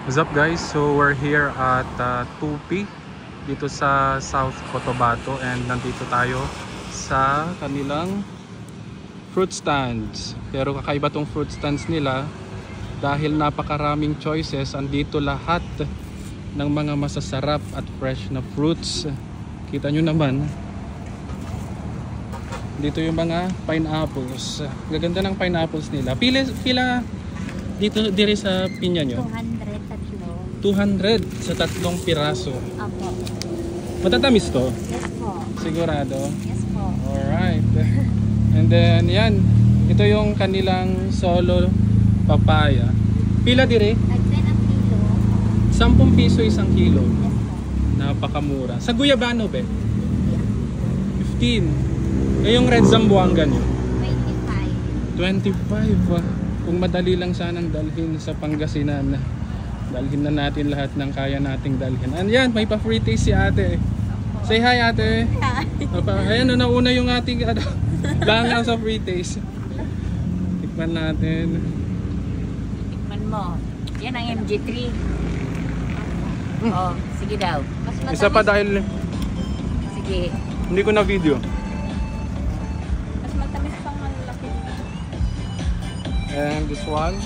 What's up guys? So we're here at Tupi dito sa South Cotabato and nandito tayo sa kanilang fruit stands. Pero kakaiba tong fruit stands nila dahil napakaraming choices. Andito lahat ng mga masasarap at fresh na fruits. Kita nyo naman, dito yung mga pineapples. Gaganda ng pineapples nila. Pila dito diri sa pinya nyo? 200 sa tatlong piraso. Opo. Matatamis to? Yes po. Sigurado? Yes po. Alright. And then yan, ito yung kanilang solo papaya. Pila dire? Nag-10 ang kilo. 10 piso isang kilo. Yes po. Napakamura. Sa guyabano be? 15. Eh yung red zamboanga nyo? 25. 25. Kung madali lang sanang dalhin sa Pangasinan, dalhin na natin lahat ng kaya nating dalhin. And yan, may pa-free taste si ate. Say hi ate. Ayan, nauna yung ating langaw sa free taste. Tikman natin. Tikman mo. Yan ang MG3. Oh, sige daw. Mas matamis. Isa pa dahil Sige. hindi ko na video. Mas matamis pang malaki. And this one.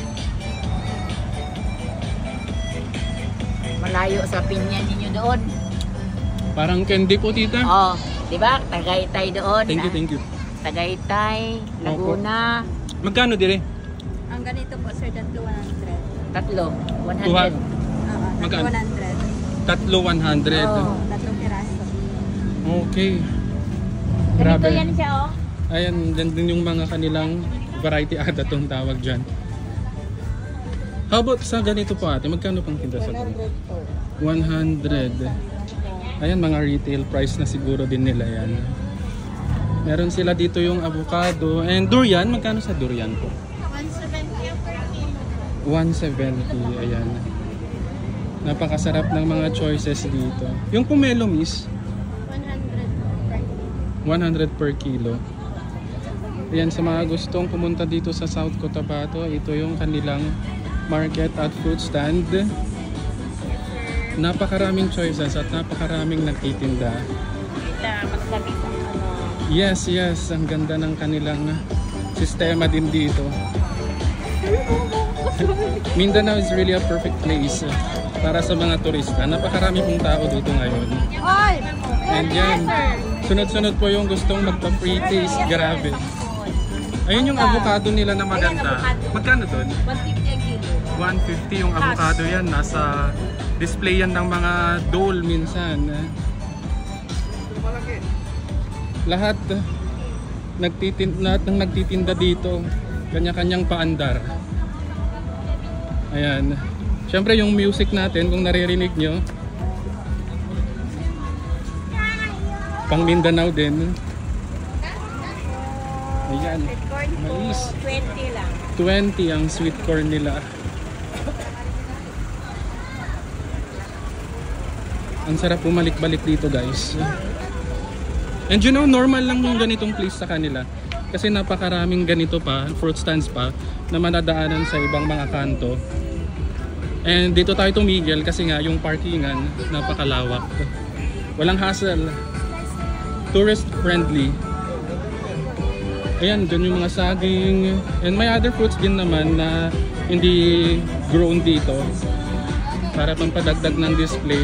Malayo sa pinya ninyo doon. Parang candy po tita. Oh, di ba? Tagaytay doon. Thank you, thank you. Tagaytay, Laguna. Magkano dire? Ang ganito po sir, tatlo 100. Tatlo. 100. Magkano? 100. Tatlo 100. Oh. Tatlong piraso. Okay. Ganito Grabe. yan siya oh. Ayan, din yung mga kanilang variety ata tong tawag dyan. How about sa ganito po ate? Magkano pang tinda sa ganito? 100. Ayan, mga retail price na siguro din nila yan. Meron sila dito yung avocado. And durian, magkano sa durian po? 170. Ayan. Napakasarap ng mga choices dito. Yung pomelo miss? 100 per kilo. Ayan, sa mga gustong pumunta dito sa South Cotabato, ito yung kanilang market at fruit stand. Napakaraming choices at napakaraming nagtitinda. Yes, yes, ang ganda ng kanilang sistema din dito. Mindanao is really a perfect place para sa mga turista. Napakarami pong tao dito ngayon. And yan, sunod-sunod po yung gustong magpa-free taste. Grabe. Ayun yung avocado nila na maganda. Magkano doon? 150 ang kilo. 150 yung avocado yan. Nasa display yan ng mga dole minsan. Lahat ng nagtitinda dito, kanya-kanyang paandar. Ayan. Siyempre yung music natin, kung naririnig nyo, pang Mindanao din. Ayan. Mais. 20 lang. 20 ang sweet corn nila. Ang sarap bumalik-balik dito guys. And you know, normal lang yung ganitong place sa kanila. Kasi napakaraming ganito pa, fruit stands pa, na manadaanan sa ibang mga kanto. And dito tayo tumigil kasi nga yung parkingan napakalawak. Walang hassle. Tourist friendly. Ayan, dun yung mga saging. And may other fruits din naman na hindi grown dito. Para pampadagdag ng display.